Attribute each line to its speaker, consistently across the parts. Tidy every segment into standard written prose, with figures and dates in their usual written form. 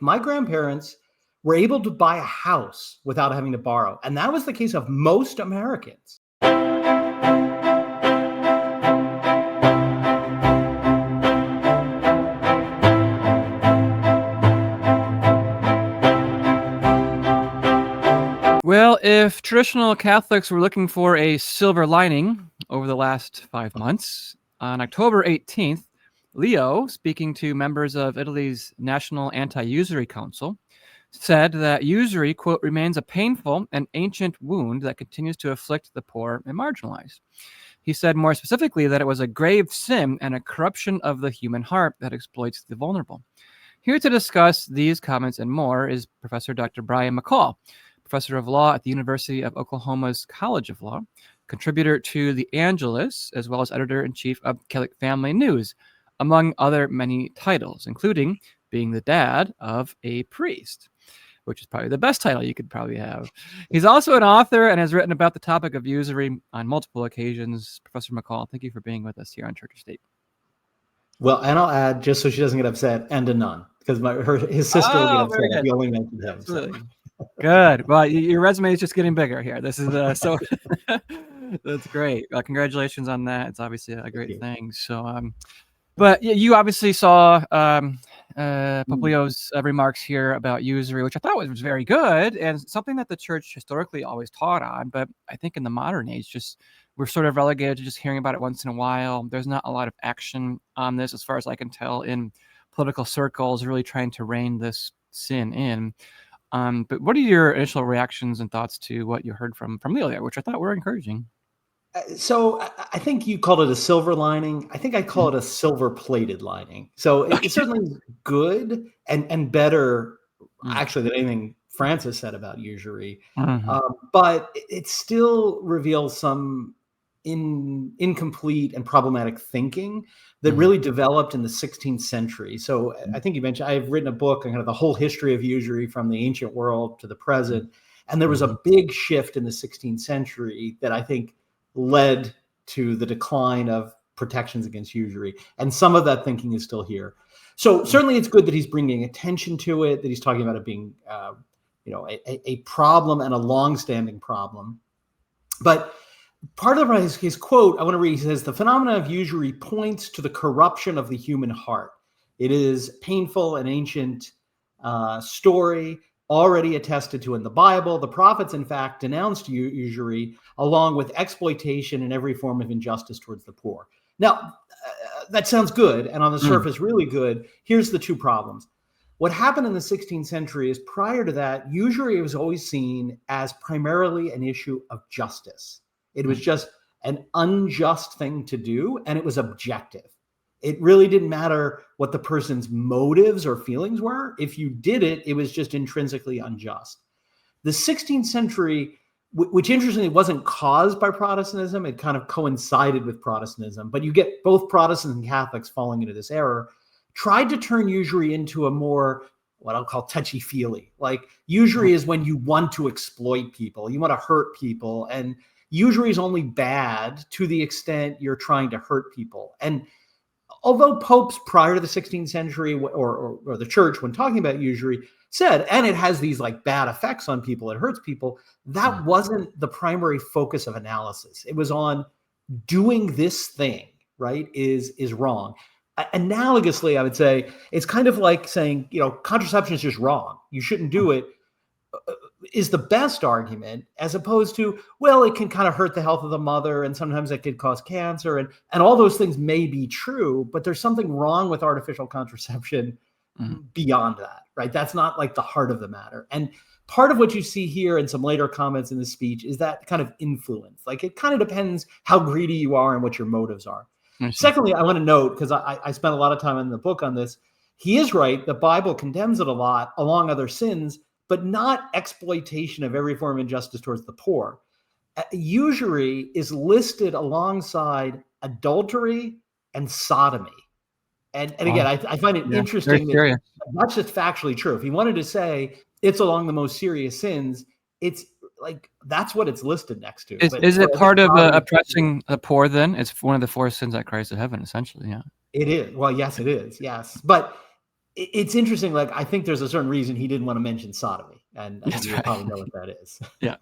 Speaker 1: My grandparents were able to buy a house without having to borrow. And that was the case of most Americans.
Speaker 2: Well, if traditional Catholics were looking for a silver lining over the last 5 months, on October 18th, Leo, speaking to members of Italy's National Anti-Usury Council, said that usury, quote, remains a painful and ancient wound that continues to afflict the poor and marginalized. He said more specifically that it was a grave sin and a corruption of the human heart that exploits the vulnerable. Here to discuss these comments and more is Professor Dr. Brian McCall, professor of law at the University of Oklahoma's College of Law, contributor to The Angelus, as well as editor-in-chief of Catholic Family News, among other many titles, including being the dad of a priest, which is probably the best title you could probably have. He's also an author and has written about the topic of usury on multiple occasions. Professor McCall, thank you for being with us here on Church or State.
Speaker 1: Well, and I'll add, just so she doesn't get upset, and a nun, because his sister will get upset if you only mentioned him.
Speaker 2: Absolutely. Good. Well, your resume is just getting bigger here. This is so that's great. Congratulations on that. It's obviously a great thing. So, but you obviously saw Pope Leo's remarks here about usury, which I thought was very good and something that the church historically always taught on. But I think in the modern age, we're sort of relegated to just hearing about it once in a while. There's not a lot of action on this, as far as I can tell, in political circles, really trying to rein this sin in. But what are your initial reactions and thoughts to what you heard from Leo there, which I thought were encouraging?
Speaker 1: So I think you called it a silver lining. I think I call it a silver-plated lining. So it's certainly good and better, actually, than anything Francis said about usury. But it still reveals some incomplete and problematic thinking that really developed in the 16th century. So I think you mentioned, I've written a book on kind of the whole history of usury from the ancient world to the present. And there was a big shift in the 16th century that I think led to the decline of protections against usury. And some of that thinking is still here. So certainly it's good that he's bringing attention to it, that he's talking about it being, a problem and a longstanding problem. But part of his quote, I want to read, he says, "The phenomenon of usury points to the corruption of the human heart. It is painful and ancient story, already attested to in the Bible. The prophets, in fact, denounced usury along with exploitation and every form of injustice towards the poor." Now, that sounds good, and on the surface, really good. Here's the two problems. What happened in the 16th century is, prior to that, usury was always seen as primarily an issue of justice. It was just an unjust thing to do, and it was objective. It really didn't matter what the person's motives or feelings were. If you did it, it was just intrinsically unjust. The 16th century, which interestingly wasn't caused by Protestantism, it kind of coincided with Protestantism, but you get both Protestants and Catholics falling into this error, tried to turn usury into a more, what I'll call, touchy-feely. Like, usury is when you want to exploit people, you want to hurt people, and usury is only bad to the extent you're trying to hurt people. And although popes prior to the 16th century or the church, when talking about usury, said, and it has these like bad effects on people, it hurts people, that wasn't the primary focus of analysis. It was on doing this thing, right, is wrong. Analogously, I would say it's kind of like saying, contraception is just wrong. You shouldn't do it, is the best argument, as opposed to, well, it can kind of hurt the health of the mother, and sometimes it could cause cancer, and all those things may be true, but there's something wrong with artificial contraception beyond that, right? That's not like the heart of the matter. And part of what you see here in some later comments in the speech is that kind of influence. Like, it kind of depends how greedy you are and what your motives are. Secondly, I want to note, because I spent a lot of time in the book on this, he is right, the Bible condemns it a lot, along other sins, but not exploitation of every form of injustice towards the poor. Usury is listed alongside adultery and sodomy. And again, I find it interesting that that's just factually true. If he wanted to say it's along the most serious sins, it's like, that's what it's listed next to.
Speaker 2: Is it part of oppressing the poor then? It's one of the four sins that cries to heaven, essentially, yeah.
Speaker 1: It is. Well, yes, it is. Yes. But it's interesting. Like, I think there's a certain reason he didn't want to mention sodomy, and I think
Speaker 2: That's
Speaker 1: you probably
Speaker 2: right.
Speaker 1: know what that is.
Speaker 2: Yeah.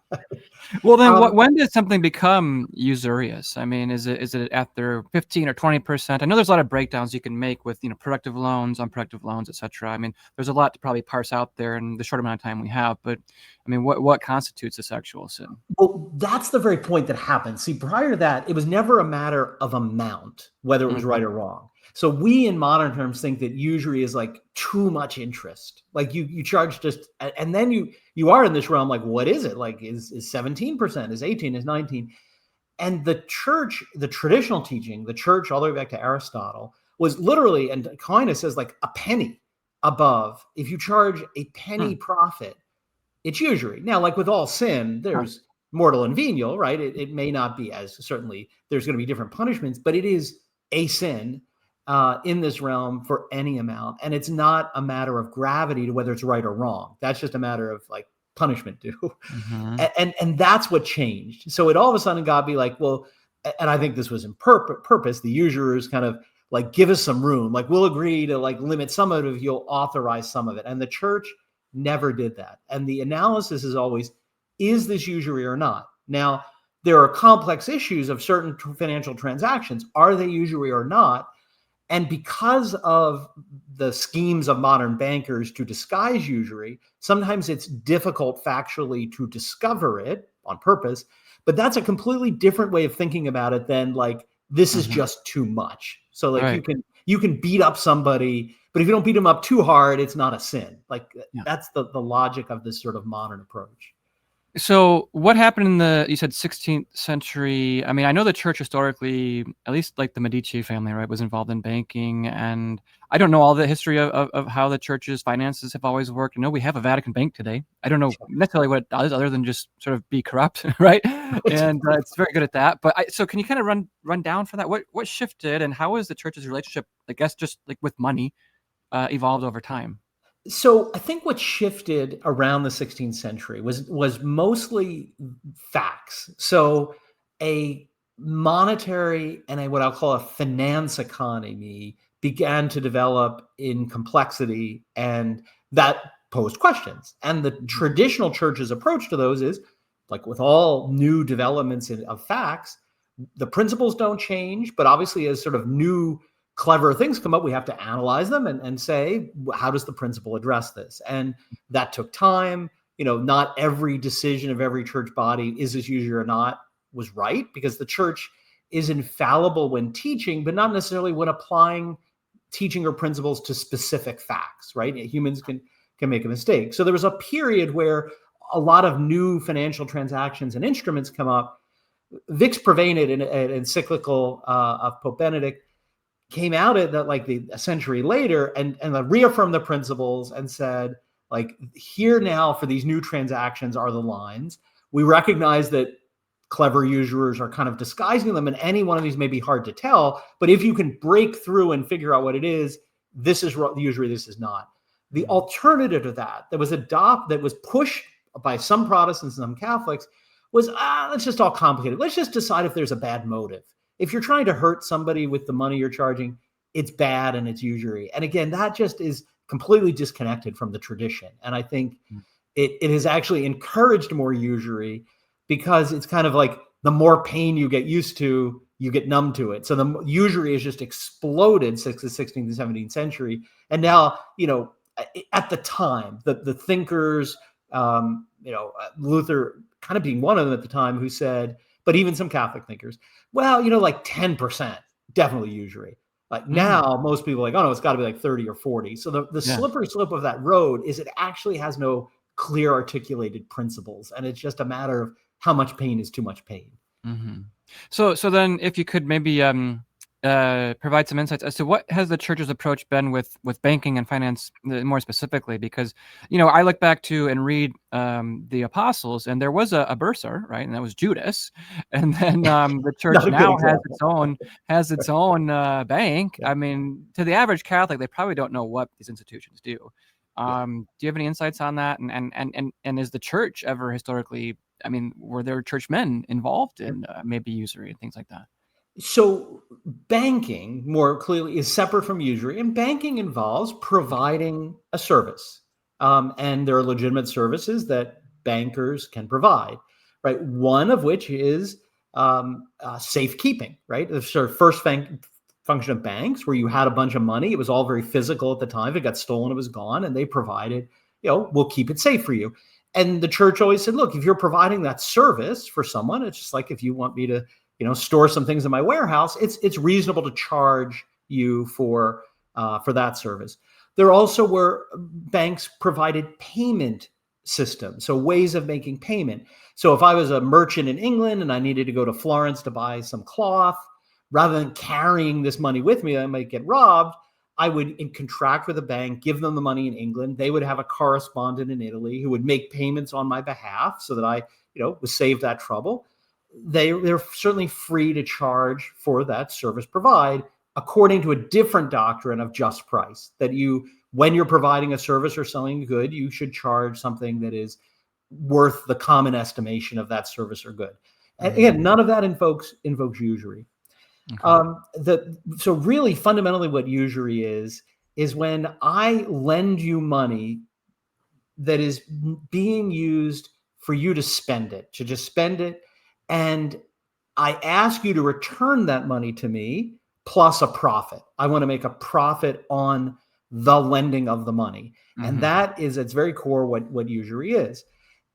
Speaker 2: Well, then,
Speaker 1: Um,
Speaker 2: when does something become usurious? I mean, is it after 15 or 20%? I know there's a lot of breakdowns you can make with productive loans, unproductive loans, etc. I mean, there's a lot to probably parse out there in the short amount of time we have. But I mean, what constitutes a sexual sin?
Speaker 1: Well, that's the very point that happened. See, prior to that, it was never a matter of amount, whether it was
Speaker 2: Hmm.
Speaker 1: right or wrong. So we, in modern terms, think that usury is like too much interest. Like you charge just, and then you are in this realm. Like, what is it? Like, is 17%? Is 18? Is 19? And the church, the traditional teaching, the church all the way back to Aristotle was literally, and Aquinas says, like a penny above. If you charge a penny
Speaker 2: Hmm.
Speaker 1: profit, it's usury. Now, like with all sin,
Speaker 2: Huh.
Speaker 1: there's mortal and venial, right? It may not be as, certainly there's going to be different punishments, but it is a sin in this realm for any amount. And it's not a matter of gravity to whether it's right or wrong. That's just a matter of like punishment due.
Speaker 2: Hmm.
Speaker 1: And that's what changed. So it all of a sudden got be like, well, and I think this was in purpose, the usurers kind of like, give us some room. Like, we'll agree to like limit some of it if you'll authorize some of it. And the church never did that. And the analysis is always, is this usury or not? Now, there are complex issues of certain financial transactions. Are they usury or not? And because of the schemes of modern bankers to disguise usury, sometimes it's difficult factually to discover it on purpose. But that's a completely different way of thinking about it than like, this is
Speaker 2: Hmm.
Speaker 1: just too much. So like
Speaker 2: Right.
Speaker 1: you can beat up somebody, but if you don't beat them up too hard, it's not a sin. Like,
Speaker 2: Yeah.
Speaker 1: that's the logic of this sort of modern approach.
Speaker 2: So what happened in you said 16th century? I mean, I know the church historically, at least like the Medici family, right, was involved in banking. And I don't know all the history of how the church's finances have always worked. I know we have a Vatican bank today. I don't know necessarily what it does other than just sort of be corrupt, right? And it's very good at that. But so can you kind of run down for that? What shifted and how has the church's relationship, I guess, just like with money, evolved over time?
Speaker 1: So I think what shifted around the 16th century was mostly facts. So a monetary and what I'll call a finance economy began to develop in complexity, and that posed questions. And the
Speaker 2: Mhm.
Speaker 1: traditional church's approach to those is, like with all new developments of facts, the principles don't change, but obviously as sort of new clever things come up, we have to analyze them and say, how does the principle address this? And that took time. Not every decision of every church body, is this usury or not, was right, because the church is infallible when teaching, but not necessarily when applying teaching or principles to specific facts, right? Humans can make a mistake. So there was a period where a lot of new financial transactions and instruments come up. Vix Prevenit, an encyclical of Pope Benedict, came out at that like a century later and reaffirmed the principles and said, like, here now for these new transactions are the lines. We recognize that clever usurers are kind of disguising them, and any one of these may be hard to tell. But if you can break through and figure out what it is, this is the usury, this is not. The
Speaker 2: Mhm.
Speaker 1: alternative to that that was pushed by some Protestants and some Catholics was, let's just all complicate it. Let's just decide if there's a bad motive. If you're trying to hurt somebody with the money you're charging, it's bad and it's usury. And again, that just is completely disconnected from the tradition. And I think it has actually encouraged more usury, because it's kind of like the more pain you get used to, you get numb to it. So the usury has just exploded since the 16th and 17th century. And now, at the time, the thinkers, Luther kind of being one of them at the time, who said, but even some Catholic thinkers, well, like 10%, definitely usury. Like
Speaker 2: Mm.
Speaker 1: now, most people are like, oh no, it's got to be like 30 or 40. So the
Speaker 2: Yeah.
Speaker 1: slippery slope of that road is it actually has no clear articulated principles, and it's just a matter of how much pain is too much pain.
Speaker 2: Hmm. So then, if you could maybe provide some insights as to what has the church's approach been with banking and finance more specifically, because I look back to and read the apostles, and there was a bursar, right, and that was Judas, and then the church
Speaker 1: Not a good
Speaker 2: now
Speaker 1: example.
Speaker 2: has its own bank.
Speaker 1: Yeah.
Speaker 2: I mean, to the average Catholic, they probably don't know what these institutions do.
Speaker 1: Yeah.
Speaker 2: Do you have any insights on that? And is the church ever historically? I mean, were there churchmen involved in maybe usury and things like that?
Speaker 1: So banking, more clearly, is separate from usury, and banking involves providing a service. And there are legitimate services that bankers can provide, right? One of which is safekeeping, right? The sort of first function of banks, where you had a bunch of money. It was all very physical at the time. If it got stolen, it was gone, and they provided, we'll keep it safe for you. And the church always said, look, if you're providing that service for someone, it's just like if you want me to store some things in my warehouse, it's reasonable to charge you for that service. There also were banks provided payment systems, so ways of making payment. So if I was a merchant in England and I needed to go to Florence to buy some cloth, rather than carrying this money with me, I might get robbed. I would contract with a bank, give them the money in England. They would have a correspondent in Italy who would make payments on my behalf so that I, was saved that trouble. They're certainly free to charge for that service provide according to a different doctrine of just price, that when you're providing a service or selling a good, you should charge something that is worth the common estimation of that service or good. And again, none of that invokes usury. Okay. So really fundamentally what usury is when I lend you money that is being used for you to spend it, to just spend it. And I ask you to return that money to me plus a profit. I want to make a profit on the lending of the money. And that is, its very core, what usury is.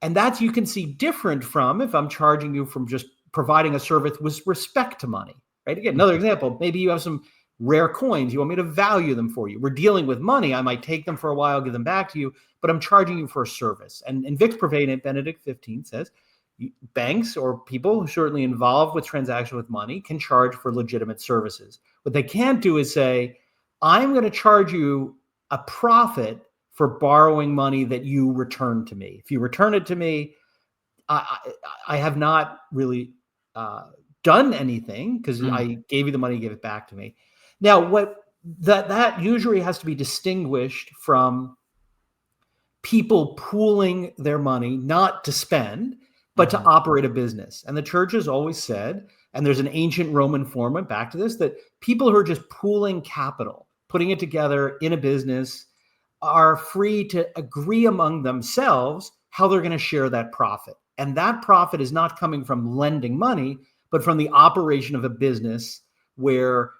Speaker 1: And that's, you can see, different from if I'm charging you from just providing a service with respect to money, right? Again, another example, maybe you have some rare coins. You want me to value them for you. We're dealing with money. I might take them for a while, give them back to you, but I'm charging you for a service. And Vix Purveyant, Benedict 15 says, banks or people who are certainly involved with transaction with money can charge for legitimate services. What they can't do is say, I'm going to charge you a profit for borrowing money that you return to me. If you return it to me, I have not really done anything because I gave you the money, give it back to me. Now, what that usually has to be distinguished from people pooling their money, not to spend, but to operate a business. And the church has always said, and there's an ancient Roman form, back to this, that people who are just pooling capital, putting it together in a business, are free to agree among themselves how they're going to share that profit. And that profit is not coming from lending money, but from the operation of a business where,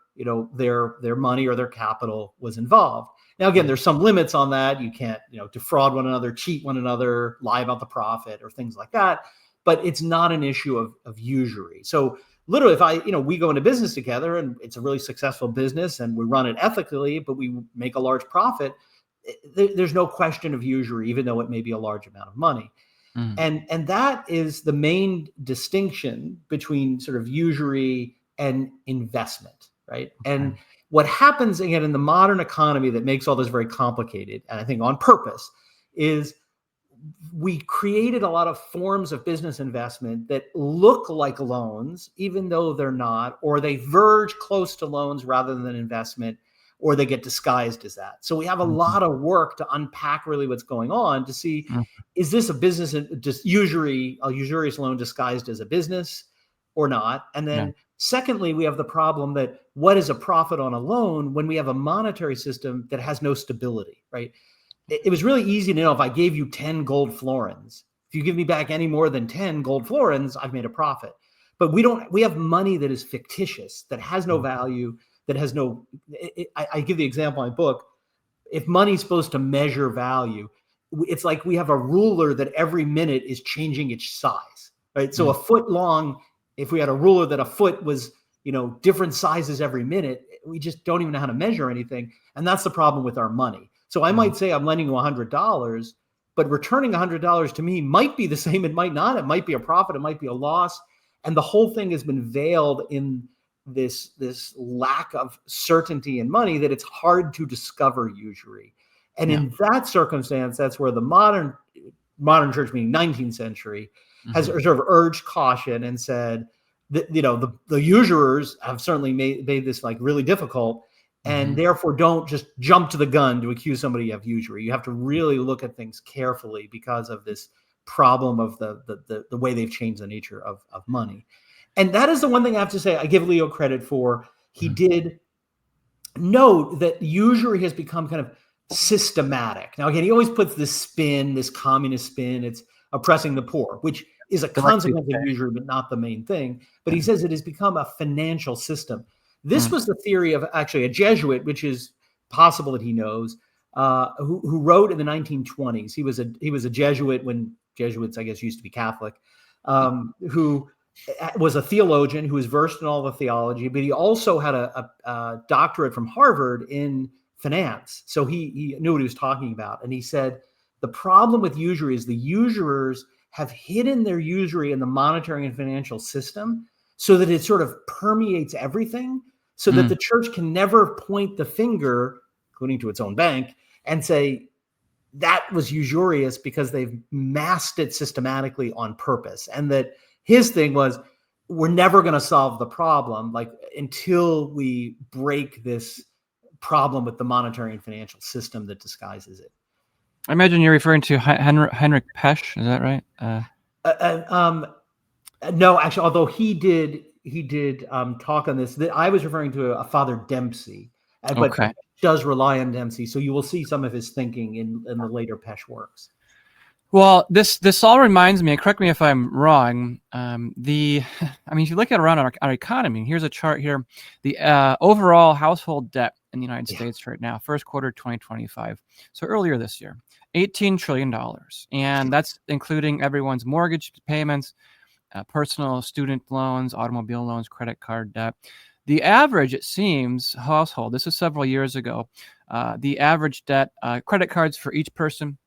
Speaker 1: their money or their capital was involved. Now, again, there's some limits on that. You can't, defraud one another, cheat one another, lie about the profit or things like that. But it's not an issue of usury. So literally, if we go into business together and it's a really successful business and we run it ethically, but we make a large profit, there's no question of usury, even though it may be a large amount of money. And that is the main distinction between sort of usury and investment, right? Okay. And what happens, again, in the modern economy that makes all this very complicated, and I think on purpose, is we created a lot of forms of business investment that look like loans, even though they're not, or they verge close to loans rather than investment, or they get disguised as that. So we have a lot of work to unpack really what's going on to see, is this a business, just a usurious loan disguised as a business or not? And then secondly, we have the problem that what is a profit on a loan when we have a monetary system that has no stability, right? It was really easy to know if I gave you 10 gold florins, if you give me back any more than 10 gold florins, I've made a profit. But we have money that is fictitious, that has no value, that has no, I give the example in my book, if money's supposed to measure value, it's like we have a ruler that every minute is changing its size, right? So a foot long, if we had a ruler that a foot was, different sizes every minute, we just don't even know how to measure anything. And that's the problem with our money. So I might say I'm lending you $100, but returning $100 to me might be the same. It might not. It might be a profit. It might be a loss. And the whole thing has been veiled in this lack of certainty in money that it's hard to discover usury. And in that circumstance, that's where the modern church, meaning 19th century, has sort of urged caution and said that, the usurers have certainly made this like really difficult. And therefore don't just jump to the gun to accuse somebody of usury. You have to really look at things carefully because of this problem of the way they've changed the nature of money. And that is the one thing I have to say I give Leo credit for. He did note that usury has become kind of systematic. Now, again, he always puts this spin, this communist spin. It's oppressing the poor, which is a consequence of usury, but not the main thing. But he says it has become a financial system. This was the theory of actually a Jesuit, which is possible that he knows, who wrote in the 1920s. He was a Jesuit when Jesuits, I guess, used to be Catholic, who was a theologian who was versed in all the theology, but he also had a doctorate from Harvard in finance. So he knew what he was talking about. And he said, the problem with usury is the usurers have hidden their usury in the monetary and financial system so that it sort of permeates everything, so that the church can never point the finger, including to its own bank, and say, that was usurious because they've masked it systematically on purpose. And that his thing was, we're never going to solve the problem until we break this problem with the monetary and financial system that disguises it.
Speaker 2: I imagine you're referring to Heinrich Pesch. Is that right?
Speaker 1: No, actually, although he did talk on this. I was referring to a Father Dempsey, but does rely on Dempsey. So you will see some of his thinking in the later Pesch works.
Speaker 2: Well, this all reminds me, and correct me if I'm wrong, if you look at around our economy, here's a chart here, the overall household debt in the United States right now, first quarter 2025, so earlier this year, $18 trillion. And that's including everyone's mortgage payments, personal student loans, automobile loans, credit card debt. The average, it seems, household, this is several years ago, the average debt, credit cards for each person,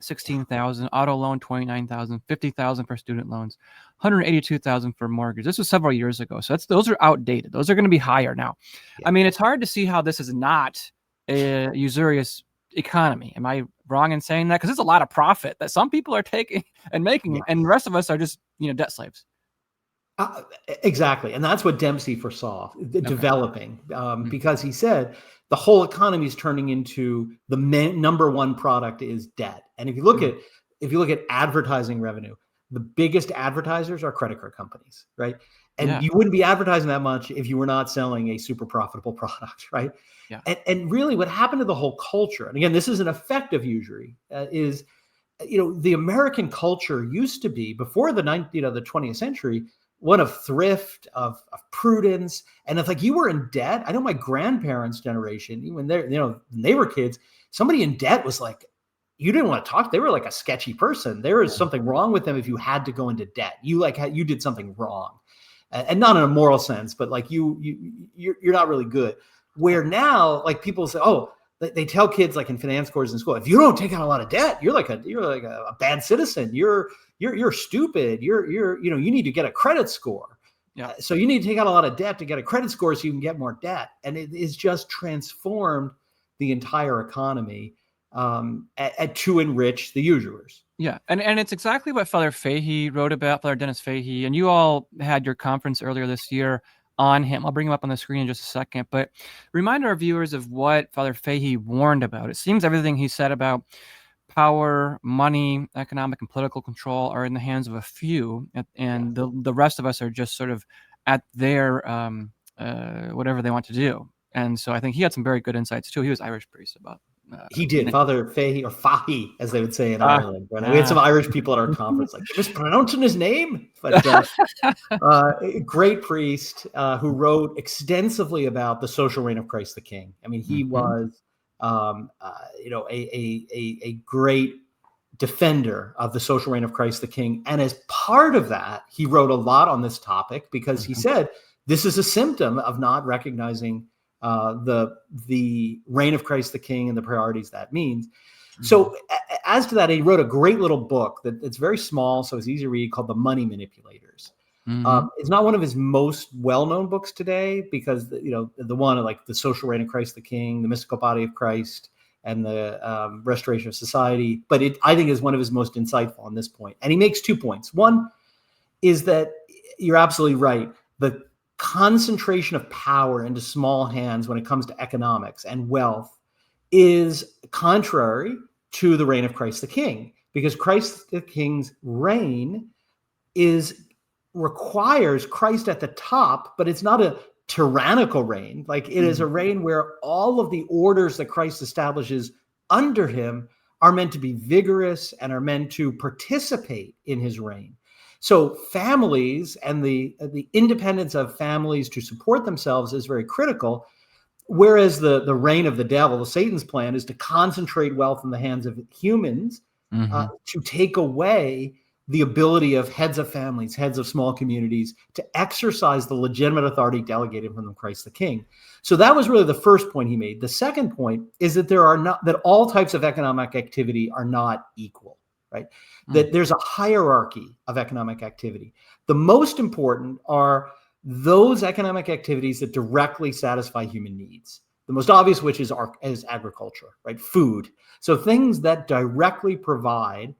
Speaker 2: $16,000, auto loan, $29,000, $50,000 for student loans, $182,000 for mortgage. This was several years ago. So those are outdated. Those are going to be higher now. Yeah. I mean, it's hard to see how this is not a usurious economy. Am I wrong in saying that? Because it's a lot of profit that some people are taking and making, and the rest of us are just, debt slaves.
Speaker 1: Exactly. And that's what Dempsey foresaw developing, because he said the whole economy is turning into the number one product is debt. And if you look at advertising revenue, the biggest advertisers are credit card companies, right? And you wouldn't be advertising that much if you were not selling a super profitable product, right? Yeah. And really what happened to the whole culture, and again, this is an effect of usury, is, the American culture used to be, before the 20th century, one of thrift, of prudence. And if you were in debt, I know my grandparents' generation, when they were kids, somebody in debt was you didn't want to talk. They were like a sketchy person. There was something wrong with them if you had to go into debt. You did something wrong, and not in a moral sense, but you're not really good. Where now, people say, oh, they tell kids in finance courses in school, if you don't take out a lot of debt, you're like a bad citizen. You're stupid. You need to get a credit score. Yeah. So you need to take out a lot of debt to get a credit score so you can get more debt. And it is just transformed the entire economy to enrich the usurers.
Speaker 2: Yeah. And it's exactly what Father Fahey wrote about, Father Dennis Fahey. And you all had your conference earlier this year on him. I'll bring him up on the screen in just a second. But remind our viewers of what Father Fahey warned about. It seems everything he said about power, money, economic and political control are in the hands of a few, and the rest of us are just sort of at their whatever they want to do. And so I think he had some very good insights too. He was Irish priest about.
Speaker 1: He did, Father Fahey, or Fahy, as they would say in Ireland. Right? We had some Irish people at our conference, mispronouncing his name. But great priest who wrote extensively about the social reign of Christ the King. I mean, he was a great defender of the social reign of Christ the King. And as part of that, he wrote a lot on this topic because he said this is a symptom of not recognizing the reign of Christ the King and the priorities that means. So as to that, he wrote a great little book that's very small, so it's easy to read, called The Money Manipulators. It's not one of his most well-known books today because the one like the social reign of Christ the King, the mystical body of Christ, and the restoration of society. But I think is one of his most insightful on this point. And he makes 2 points. One is that you're absolutely right. The concentration of power into small hands when it comes to economics and wealth is contrary to the reign of Christ the King, because Christ the King's reign is requires Christ at the top, but it's not a tyrannical reign. Like it is a reign where all of the orders that Christ establishes under him are meant to be vigorous and are meant to participate in his reign. So families and the independence of families to support themselves is very critical. Whereas the reign of the devil, Satan's plan, is to concentrate wealth in the hands of humans, to take away the ability of heads of families, heads of small communities to exercise the legitimate authority delegated from Christ the King. So that was really the first point he made. The second point is that that all types of economic activity are not equal, right? That there's a hierarchy of economic activity. The most important are those economic activities that directly satisfy human needs. The most obvious, which is agriculture, right? Food. So things that directly provide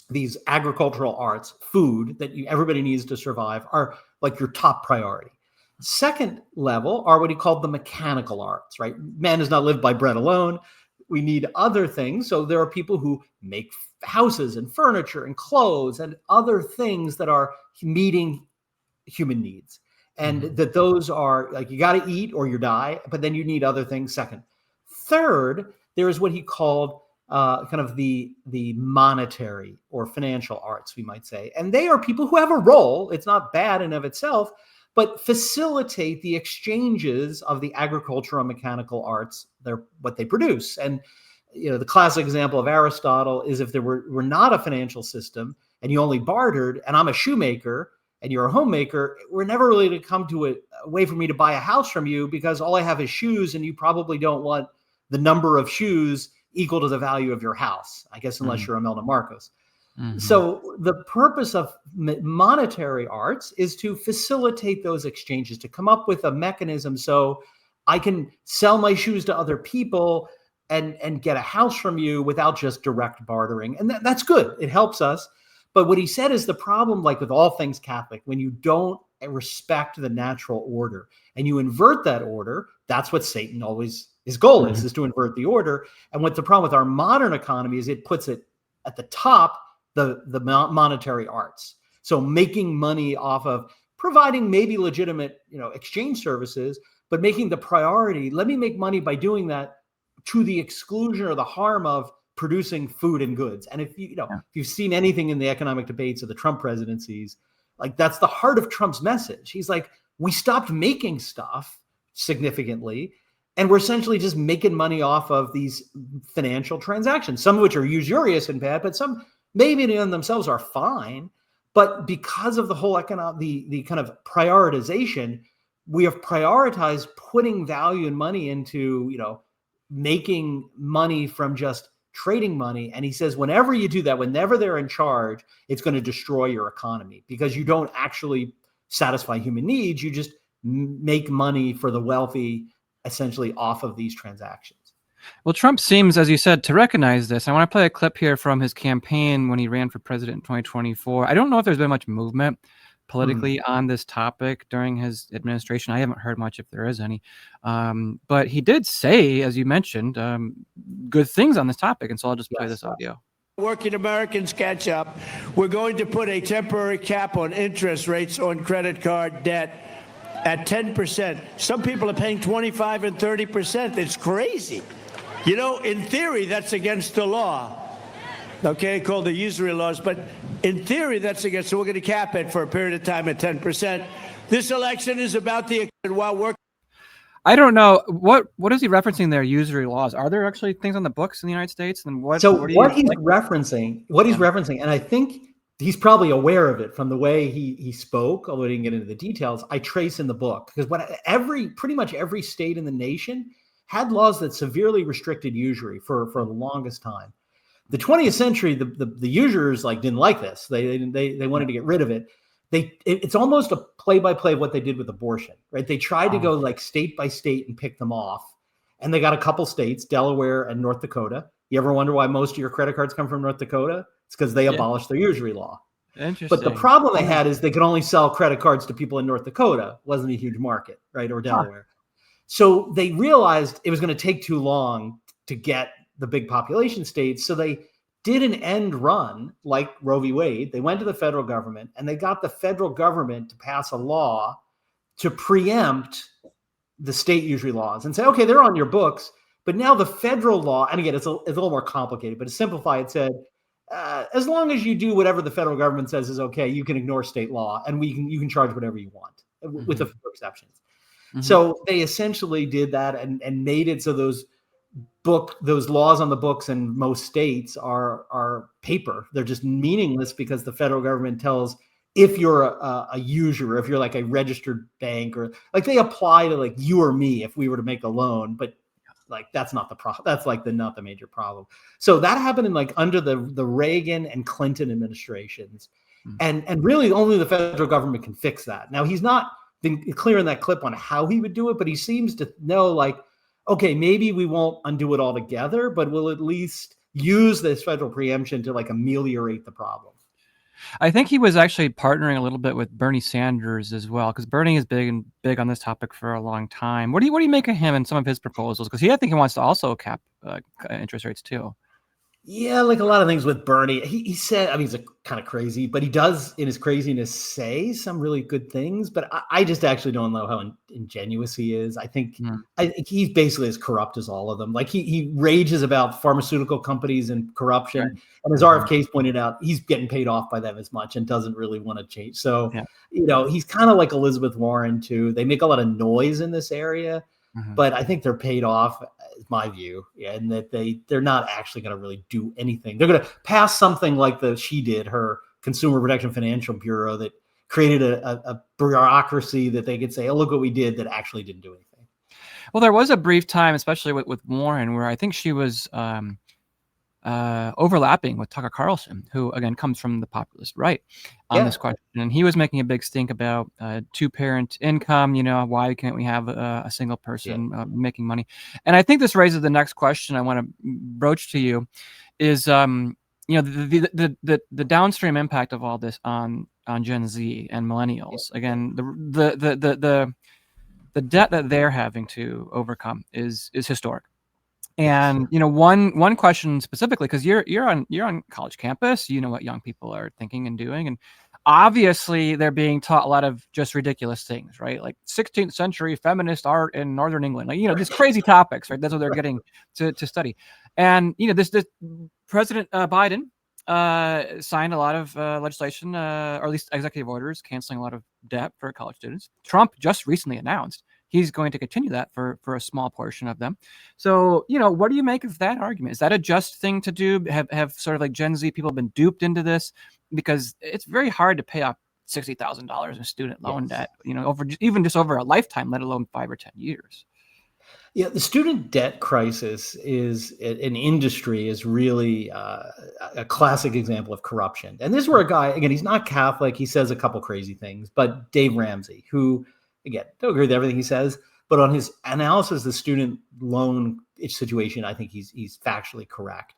Speaker 1: these agricultural arts, food that everybody needs to survive, are like your top priority. Second level are what he called the mechanical arts, right? Man does not live by bread alone. We need other things. So there are people who make houses and furniture and clothes and other things that are meeting human needs. And that those are like, you got to eat or you die, but then you need other things second. Third, there is what he called kind of the monetary or financial arts, we might say. And they are people who have a role. It's not bad in of itself, but facilitate the exchanges of the agricultural and mechanical arts, what they produce. And the classic example of Aristotle is if there were not a financial system and you only bartered, and I'm a shoemaker and you're a homemaker, we're never really to come to a way for me to buy a house from you because all I have is shoes and you probably don't want the number of shoes equal to the value of your house, I guess, unless you're Imelda Marcos. So the purpose of monetary arts is to facilitate those exchanges, to come up with a mechanism so I can sell my shoes to other people and get a house from you without just direct bartering. And that's good. It helps us. But what he said is the problem, like with all things Catholic, when you don't respect the natural order and you invert that order, that's what Satan always, his goal is to invert the order. And what the problem with our modern economy is, it puts it at the top, the monetary arts. So making money off of providing maybe legitimate, exchange services, but making the priority, let me make money by doing that to the exclusion or the harm of producing food and goods. And if if you've seen anything in the economic debates of the Trump presidencies, like that's the heart of Trump's message. He's like, we stopped making stuff significantly, and we're essentially just making money off of these financial transactions, some of which are usurious and bad, but some maybe in themselves are fine. But because of the whole the kind of prioritization, we have prioritized putting value and money into, making money from just trading money. And he says, whenever you do that, whenever they're in charge, it's going to destroy your economy because you don't actually satisfy human needs. You just make money for the wealthy essentially off of these transactions.
Speaker 2: Well, Trump seems, as you said, to recognize this. I want to play a clip here from his campaign when he ran for president in 2024. I don't know if there's been much movement politically on this topic during his administration. I haven't heard much, if there is any. But he did say, as you mentioned, good things on this topic. And so I'll just play this audio.
Speaker 3: Working Americans catch up. We're going to put a temporary cap on interest rates on credit card debt at 10%. Some people are paying 25 and 30%. It's crazy. In theory, that's against the law. Okay, called the Usury laws, but in theory, that's against. So we're going to cap it for a period of time at 10%. This election is about while working.
Speaker 2: I don't know what is he referencing there. Usury laws. Are there actually things on the books in the United States? And what
Speaker 1: he's referencing, and I think he's probably aware of it from the way he spoke, although he didn't get into the details. I trace in the book because pretty much every state in the nation had laws that severely restricted usury for the longest time. The 20th century, the usurers didn't like this. They wanted to get rid of it. It's almost a play-by-play of what they did with abortion, right? They tried to go state by state and pick them off. And they got a couple states, Delaware and North Dakota. You ever wonder why most of your credit cards come from North Dakota? It's because they abolished their usury law.
Speaker 2: Interesting.
Speaker 1: But the problem they had is they could only sell credit cards to people in North Dakota. It wasn't a huge market, right? Or Delaware. So they realized it was going to take too long to get the big population states. So they did an end run like Roe v. Wade. They went to the federal government and they got the federal government to pass a law to preempt the state usury laws and say, okay, they're on your books, but now the federal law, and again, it's a little more complicated, but to simplify, it said, as long as you do whatever the federal government says is okay, you can ignore state law and you can charge whatever you want, with a few exceptions. So they essentially did that and made it so those laws on the books in most states are paper. They're just meaningless because the federal government tells if you're a usurer, if you're like a registered bank, or like they apply to like you or me if we were to make a loan, but like that's not the problem. That's like not the major problem. So that happened in like under the Reagan and Clinton administrations, and really only the federal government can fix that. Now he's not been clear in that clip on how he would do it, but he seems to know like, okay, maybe we won't undo it altogether, but we'll at least use this federal preemption to like ameliorate the problem.
Speaker 2: I think he was actually partnering a little bit with Bernie Sanders as well, because Bernie is big on this topic for a long time. What do you make of him and some of his proposals? Because I think he wants to also cap interest rates too.
Speaker 1: Yeah, like a lot of things with Bernie, he said, I mean, he's kind of crazy, but he does in his craziness say some really good things. But I just actually don't know how ingenuous he is. I think he's basically as corrupt as all of them. Like he rages about pharmaceutical companies and corruption. Right. And as RFK's pointed out, he's getting paid off by them as much and doesn't really want to change. So, he's kind of like Elizabeth Warren too. They make a lot of noise in this area. But I think they're paid off, is my view, and that they're not actually going to really do anything. They're going to pass something like she did, her Consumer Protection Financial Bureau, that created a bureaucracy that they could say, oh, look what we did, that actually didn't do anything.
Speaker 2: Well, there was a brief time, especially with Warren, where I think she was overlapping with Tucker Carlson, who again comes from the populist right on this question, and he was making a big stink about two-parent income. Why can't we have a single person making money? And I think this raises the next question I want to broach to you: is the downstream impact of all this on Gen Z and millennials? Again, the debt that they're having to overcome is historic. And one question specifically, because you're on college campus, you know what young people are thinking and doing, and obviously they're being taught a lot of just ridiculous things, right? Like 16th century feminist art in Northern England, like these crazy topics, right? That's what they're getting to study. And this President Biden signed a lot of legislation, or at least executive orders, canceling a lot of debt for college students. Trump just recently announced he's going to continue that for a small portion of them. So, what do you make of that argument? Is that a just thing to do? Have sort of like Gen Z people been duped into this? Because it's very hard to pay off $60,000 in student loan debt, over a lifetime, let alone 5 or 10 years.
Speaker 1: Yeah, the student debt crisis is an industry is really a classic example of corruption. And this is where a guy, again, he's not Catholic. He says a couple crazy things, but Dave Ramsey, who, again, don't agree with everything he says, but on his analysis of the student loan situation, I think he's factually correct.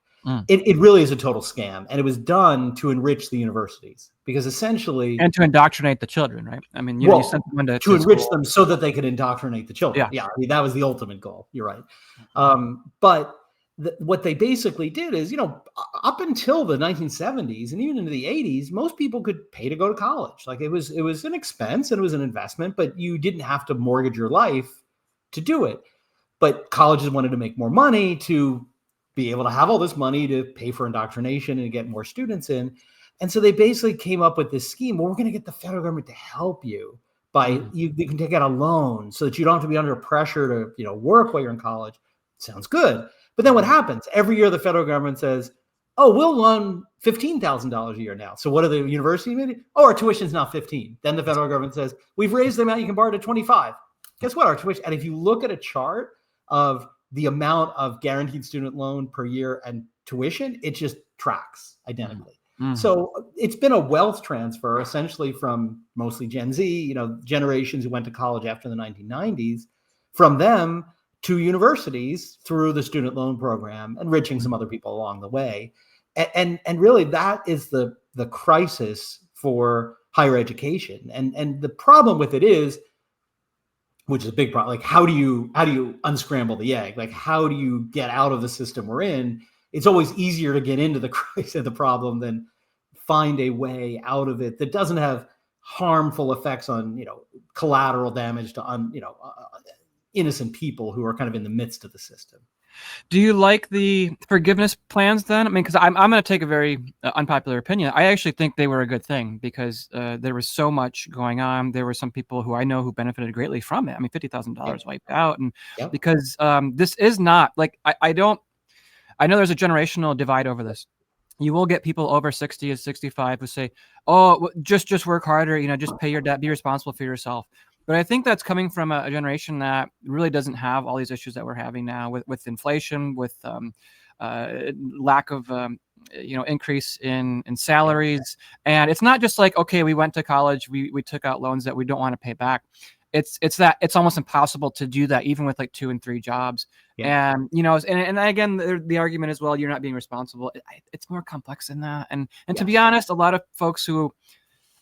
Speaker 1: It really is a total scam, and it was done to enrich the universities, because essentially, and
Speaker 2: to indoctrinate the children, right? I mean, you sent them to
Speaker 1: enrich
Speaker 2: school.
Speaker 1: them so that they could indoctrinate the children. Yeah, I mean, that was the ultimate goal. You're right. But what they basically did is, up until the 1970s and even into the 80s, most people could pay to go to college. Like it was an expense and it was an investment, but you didn't have to mortgage your life to do it. But colleges wanted to make more money to be able to have all this money to pay for indoctrination and get more students in. And so they basically came up with this scheme. Well, we're going to get the federal government to help you by you can take out a loan so that you don't have to be under pressure to work while you're in college. Sounds good. But then what happens? Every year the federal government says, oh, we'll loan $15,000 a year now. So what do the university do? Oh, our tuition's now 15. Then the federal government says, we've raised the amount you can borrow to 25. Guess what? Our tuition, and if you look at a chart of the amount of guaranteed student loan per year and tuition, it just tracks identically. So it's been a wealth transfer essentially from mostly Gen Z, generations who went to college after the 1990s, from them to universities through the student loan program, enriching some other people along the way. And really that is the crisis for higher education. And the problem with it is, which is a big problem, like how do you unscramble the egg? Like how do you get out of the system we're in? it's always easier to get into the crisis of the problem than find a way out of it that doesn't have harmful effects on, collateral damage to, innocent people who are kind of in the midst of the system.
Speaker 2: Do you like the forgiveness plans then? I mean, because I'm going to take a very unpopular opinion. I actually think they were a good thing because there was so much going on. There were some people who I know who benefited greatly from it. I mean, $50,000 wiped out. And because this is not like, I know there's a generational divide over this. You will get people over 60 and 65 who say, oh, just work harder, just pay your debt, be responsible for yourself. But I think that's coming from a generation that really doesn't have all these issues that we're having now with inflation, with lack of increase in salaries. And it's not just like, okay, we went to college, we took out loans that we don't want to pay back. It's that it's almost impossible to do that even with like 2 and 3 jobs. Yeah. And and again, the argument is, well, you're not being responsible. It's more complex than that. And to be honest, a lot of folks who,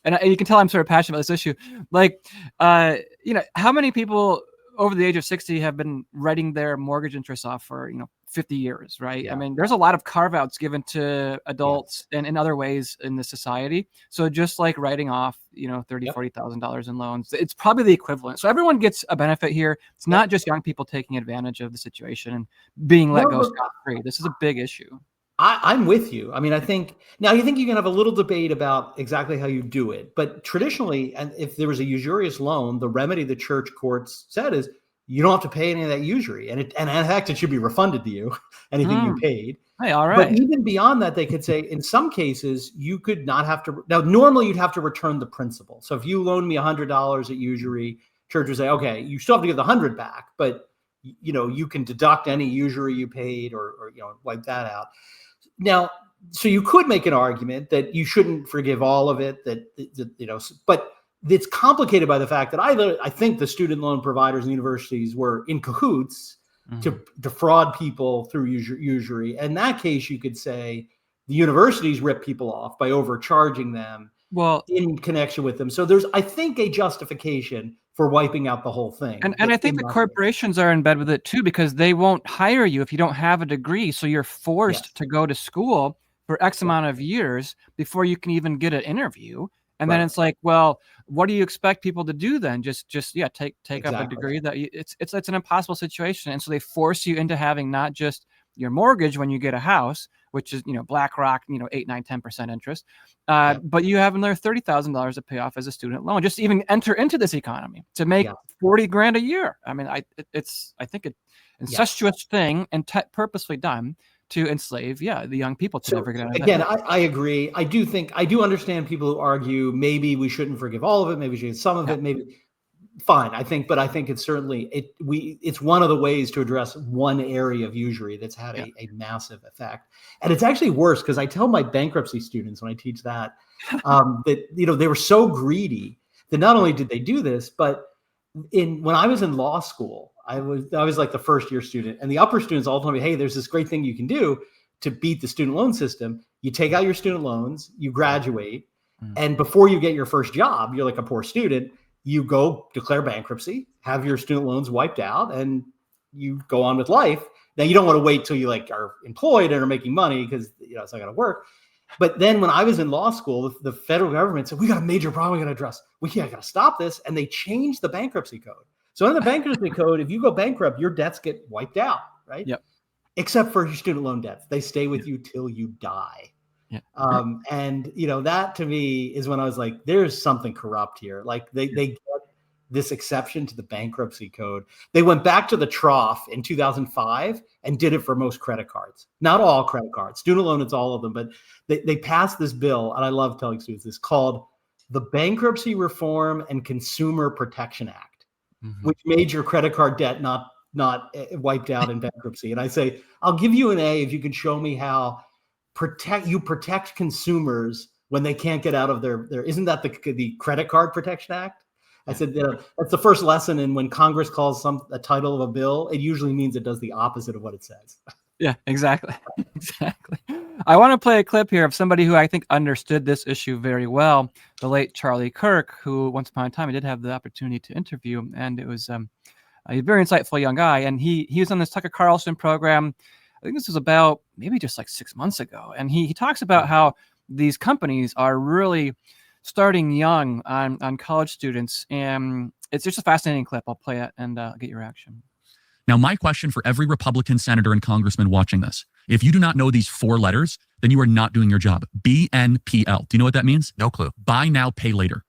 Speaker 2: and you can tell I'm sort of passionate about this issue. Like, how many people over the age of 60 have been writing their mortgage interest off for, 50 years, right? Yeah. I mean, there's a lot of carve outs given to adults and in other ways in the society. So just like writing off, $30,000, $40,000 in loans, it's probably the equivalent. So everyone gets a benefit here. It's not just young people taking advantage of the situation and being let go scot-free. This is a big issue.
Speaker 1: I'm with you. I mean, I think you can have a little debate about exactly how you do it, but traditionally, and if there was a usurious loan, the remedy the church courts said is you don't have to pay any of that usury, and in fact, it should be refunded to you, anything you paid.
Speaker 2: Hey, all right.
Speaker 1: But even beyond that, they could say in some cases you could not have to. Now, normally you'd have to return the principal. So if you loan me $100 at usury, church would say, okay, you still have to give the 100 back, but you can deduct any usury you paid or wipe that out. Now, so you could make an argument that you shouldn't forgive all of it, but it's complicated by the fact that I think the student loan providers and universities were in cahoots to defraud people through usury. In that case, you could say the universities rip people off by overcharging them in connection with them. So there's, I think, a justification for wiping out the whole thing.
Speaker 2: And I think the corporations are in bed with it too, because they won't hire you if you don't have a degree. So you're forced to go to school for X amount of years before you can even get an interview. And then it's like, well, what do you expect people to do then? Just take up a degree that it's an impossible situation. And so they force you into having not just your mortgage when you get a house, which is, BlackRock, 8, 9, 10% interest. But you have another $30,000 to pay off as a student loan, just to even enter into this economy to make $40,000 a year. I mean, I think it's an incestuous thing and purposely done to enslave, the young people to never get out of that.
Speaker 1: Again, I agree. I do understand people who argue maybe we shouldn't forgive all of it, maybe we should get some of it, maybe. Fine, I think it's certainly it's one of the ways to address one area of usury that's had a massive effect. And it's actually worse because I tell my bankruptcy students when I teach that that they were so greedy that not only did they do this, but when I was in law school, I was like the first year student, and the upper students all told me, hey, there's this great thing you can do to beat the student loan system. You take out your student loans, you graduate, and before you get your first job, you're like a poor student. You go declare bankruptcy, have your student loans wiped out, and you go on with life. Now, you don't want to wait till you are employed and are making money because it's not going to work. But then when I was in law school, the federal government said, we got a major problem we got to address. We got to stop this. And they changed the bankruptcy code. So in the bankruptcy code, if you go bankrupt, your debts get wiped out, right?
Speaker 2: Yep.
Speaker 1: Except for your student loan debts. They stay with you till you die.
Speaker 2: Yeah.
Speaker 1: And that to me is when I was like, there's something corrupt here. Like they get this exception to the bankruptcy code. They went back to the trough in 2005 and did it for most credit cards. Not all credit cards. Student loan, it's all of them. But they passed this bill, and I love telling students this, called the Bankruptcy Reform and Consumer Protection Act, which made your credit card debt not wiped out in bankruptcy. And I say, I'll give you an A if you can show me how protect consumers when they can't get out of their isn't that the Credit Card Protection Act? I said, that's the first lesson. And when Congress calls a title of a bill, it usually means it does the opposite of what it says.
Speaker 2: Yeah, exactly. Exactly. I want to play a clip here of somebody who I think understood this issue very well, the late Charlie Kirk, who once upon a time I did have the opportunity to interview, and it was a very insightful young guy. And he was on this Tucker Carlson program I think this was about maybe just like 6 months ago. And he talks about how these companies are really starting young on college students. And it's just a fascinating clip. I'll play it and get your reaction.
Speaker 4: Now, my question for every Republican senator and congressman watching this, if you do not know these 4 letters, then you are not doing your job. BNPL. Do you know what that means?
Speaker 5: No clue.
Speaker 4: Buy now, pay later.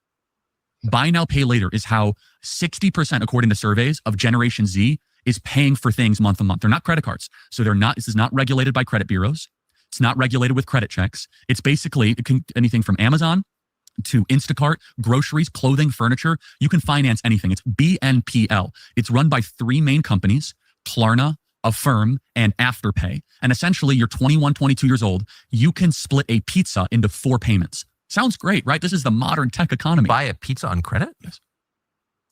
Speaker 4: Buy now, pay later is how 60%, according to surveys, of Generation Z is paying for things month to month. They're not credit cards. So this is not regulated by credit bureaus. It's not regulated with credit checks. It's basically anything from Amazon to Instacart, groceries, clothing, furniture. You can finance anything. It's BNPL. It's run by 3 main companies, Klarna, Affirm, and Afterpay. And essentially, you're 21, 22 years old. You can split a pizza into 4 payments. Sounds great, right? This is the modern tech economy.
Speaker 5: Buy a pizza on credit?
Speaker 4: Yes.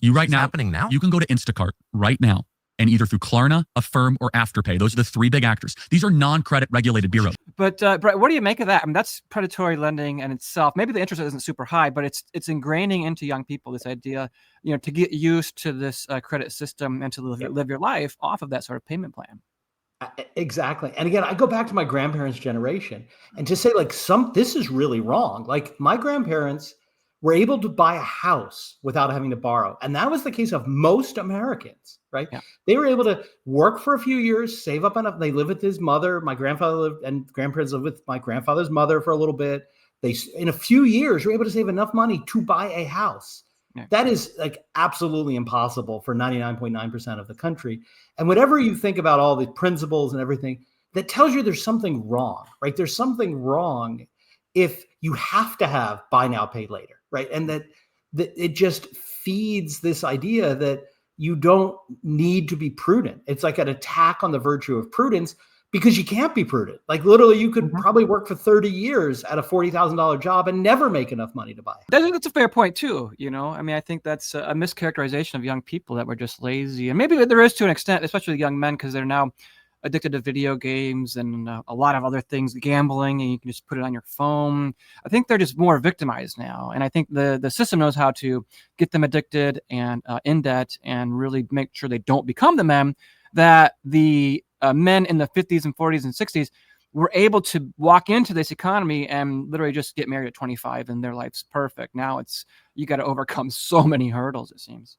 Speaker 4: It's
Speaker 5: happening now?
Speaker 4: You can go to Instacart right now and either through Klarna, Affirm, or Afterpay. Those are the 3 big actors. These are non-credit regulated bureaus.
Speaker 2: But Brett, what do you make of that? I mean, that's predatory lending in itself. Maybe the interest isn't super high, but it's ingraining into young people this idea, to get used to this credit system and to live your life off of that sort of payment plan.
Speaker 1: Exactly. And again, I go back to my grandparents' generation and to say this is really wrong. Like my grandparents were able to buy a house without having to borrow. And that was the case of most Americans, right? Yeah. They were able to work for a few years, save up enough. They lived with his mother. My grandfather lived and grandparents lived with my grandfather's mother for a little bit. They, in a few years, were able to save enough money to buy a house. Yeah. That is absolutely impossible for 99.9% of the country. And whatever you think about all the principles and everything, that tells you there's something wrong, right? There's something wrong if you have to have buy now, pay later, right? And that it just feeds this idea that you don't need to be prudent. It's like an attack on the virtue of prudence because you can't be prudent. Like literally you could probably work for 30 years at a $40,000 job and never make enough money to buy it.
Speaker 2: That's a fair point too. I mean, I think that's a mischaracterization of young people that we're just lazy. And maybe there is to an extent, especially young men, because they're now addicted to video games and a lot of other things, gambling, and you can just put it on your phone. I think they're just more victimized now. And I think the system knows how to get them addicted and in debt and really make sure they don't become the men that the men in the 50s and 40s and 60s were able to walk into this economy and literally just get married at 25 and their life's perfect. Now you got to overcome so many hurdles, it seems.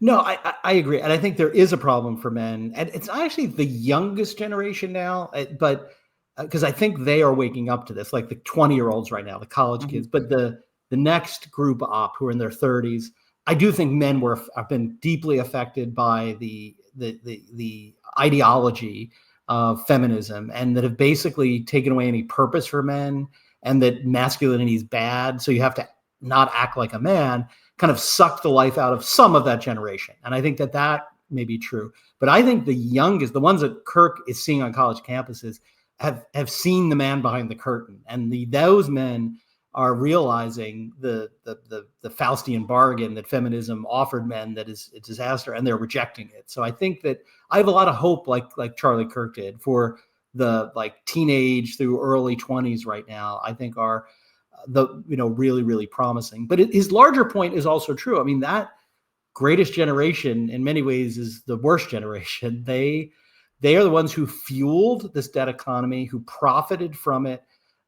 Speaker 1: No, I agree. And I think there is a problem for men. And it's actually the youngest generation now, but because I think they are waking up to this, like the 20-year-olds right now, the college kids, but the next group up who are in their 30s, I do think men have been deeply affected by the ideology of feminism and that have basically taken away any purpose for men and that masculinity is bad. So you have to not act like a man, kind of sucked the life out of some of that generation. And I think that may be true. But I think the youngest, the ones that Kirk is seeing on college campuses have seen the man behind the curtain. And those men are realizing the Faustian bargain that feminism offered men that is a disaster, and they're rejecting it. So I think that I have a lot of hope, like Charlie Kirk did, for the teenage through early 20s right now. I think are really, really promising. But his larger point is also true. I mean, that greatest generation in many ways is the worst generation. They are the ones who fueled this debt economy, who profited from it.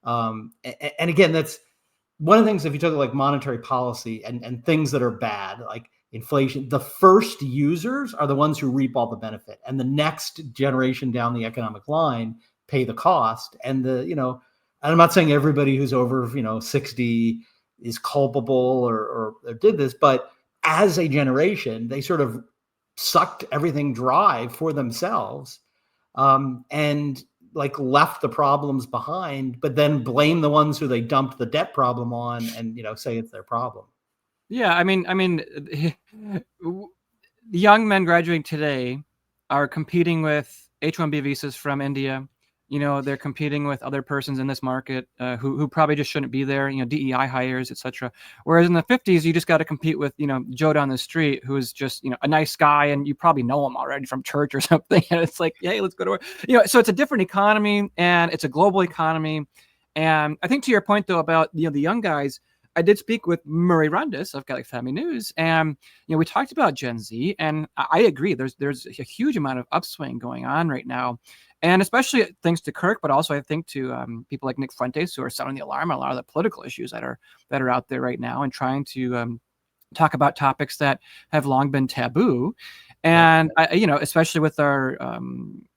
Speaker 1: And again, that's one of the things, if you talk monetary policy and things that are bad, like inflation, the first users are the ones who reap all the benefit, and the next generation down the economic line pay the cost. And and I'm not saying everybody who's over 60 is culpable or did this, but as a generation, they sort of sucked everything dry for themselves, and left the problems behind, but then blame the ones who they dumped the debt problem on and, say it's their problem.
Speaker 2: Yeah. I mean, young men graduating today are competing with H-1B visas from India. They're competing with other persons in this market who probably just shouldn't be there, DEI hires, etc. Whereas in the 50s, you just got to compete with, Joe down the street, who is just, a nice guy, and you probably know him already from church or something. And it's like, hey, let's go to work. So it's a different economy, and it's a global economy. And I think to your point, though, about, the young guys, I did speak with Murray Rundis of Catholic Family News, and we talked about Gen Z, and I agree. There's a huge amount of upswing going on right now, And especially thanks to Kirk, but also I think to people like Nick Fuentes, who are sounding the alarm on a lot of the political issues that are out there right now, and trying to talk about topics that have long been taboo. And especially with our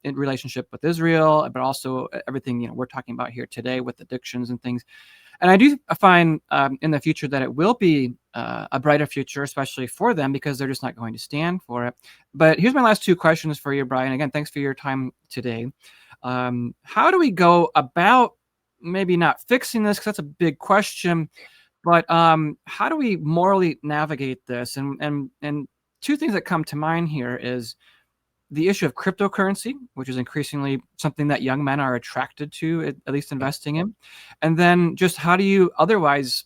Speaker 2: in relationship with Israel, but also everything we're talking about here today with addictions and things. And I do find in the future that it will be a brighter future, especially for them, because they're just not going to stand for it. But here's my last two questions for you, Brian. Again, thanks for your time today. How do we go about maybe not fixing this? Because that's a big question. But how do we morally navigate this? And two things that come to mind here is the issue of cryptocurrency, which is increasingly something that young men are attracted to, at least investing in. And then just how do you otherwise,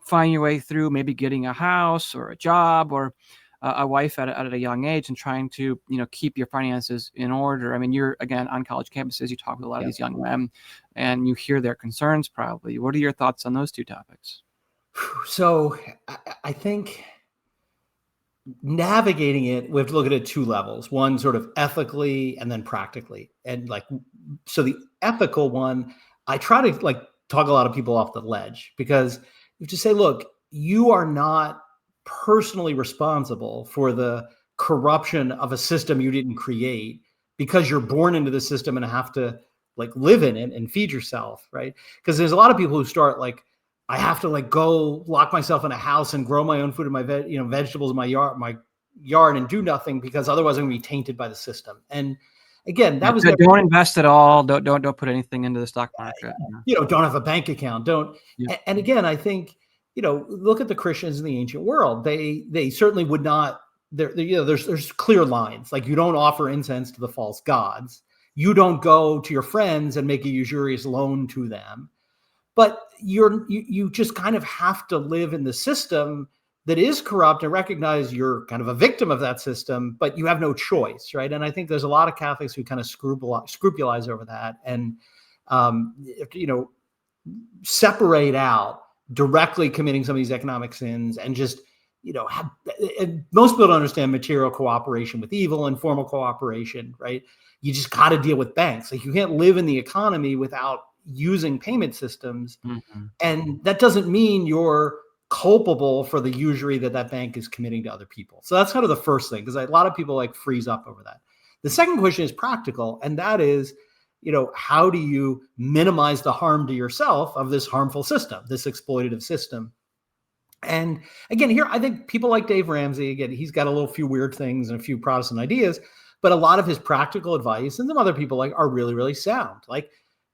Speaker 2: find your way through maybe getting a house or a job or a wife at a young age and trying to, keep your finances in order. I mean, you're, again, on college campuses, you talk with a lot of these young men and you hear their concerns probably. What are your thoughts on those two topics?
Speaker 1: So I think navigating it, we have to look at it 2 levels. One sort of ethically and then practically. And so the ethical one, I try to talk a lot of people off the ledge, because you have to say, look, you are not personally responsible for the corruption of a system you didn't create, because you're born into the system and have to live in it and feed yourself, right? Because there's a lot of people who start I have to go lock myself in a house and grow my own food and my vegetables in my yard and do nothing, because otherwise I'm going to be tainted by the system. And again, that was
Speaker 2: don't invest at all. Don't put anything into the stock market.
Speaker 1: Don't have a bank account. Don't. Yeah. And again, I think look at the Christians in the ancient world. They certainly would not. There's clear lines. You don't offer incense to the false gods. You don't go to your friends and make a usurious loan to them. But you just kind of have to live in the system that is corrupt and recognize you're kind of a victim of that system, but you have no choice, right? And I think there's a lot of Catholics who kind of scrupulize over that and separate out directly committing some of these economic sins and just most people don't understand material cooperation with evil and formal cooperation, right? You just got to deal with banks. You can't live in the economy without using payment systems. Mm-hmm. And that doesn't mean you're culpable for the usury that bank is committing to other people. So that's kind of the first thing, because a lot of people freeze up over that. The second question is practical, and that is, how do you minimize the harm to yourself of this harmful system, this exploitative system? And again, here, I think people like Dave Ramsey, again, he's got a few weird things and a few Protestant ideas, but a lot of his practical advice and some other people are really, really sound.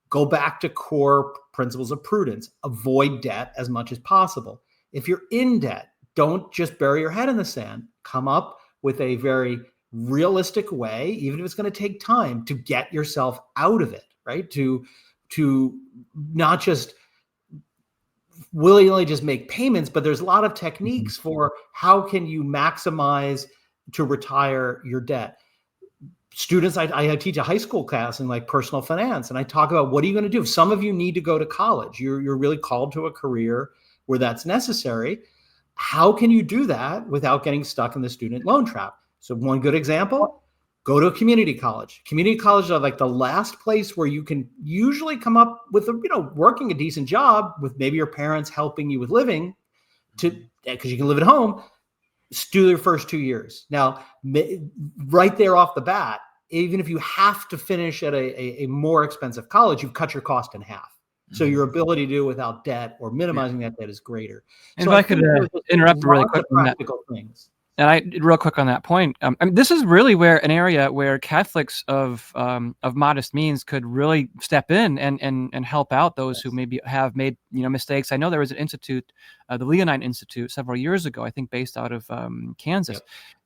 Speaker 1: Go back to core principles of prudence. Avoid debt as much as possible. If you're in debt, don't just bury your head in the sand. Come up with a very realistic way, even if it's going to take time, to get yourself out of it, right? To not just willy-nilly just make payments, but there's a lot of techniques for how can you maximize to retire your debt. Students, I teach a high school class in personal finance, and I talk about what are you going to do? Some of you need to go to college. You're really called to a career where that's necessary. How can you do that without getting stuck in the student loan trap? So one good example, go to a community college. Community colleges are the last place where you can usually come up with working a decent job with maybe your parents helping you with living, because you can live at home. Do your first 2 years. Now, right there off the bat, even if you have to finish at a more expensive college, you've cut your cost in half. So your ability to do it without debt or minimizing that debt is greater.
Speaker 2: And so if I could interrupt really quick on that.
Speaker 1: Things.
Speaker 2: And real quick on that point, this is really where an area where Catholics of modest means could really step in and help out those who maybe have made mistakes. I know there was an institute, the Leonine Institute, several years ago, I think based out of Kansas. Yep.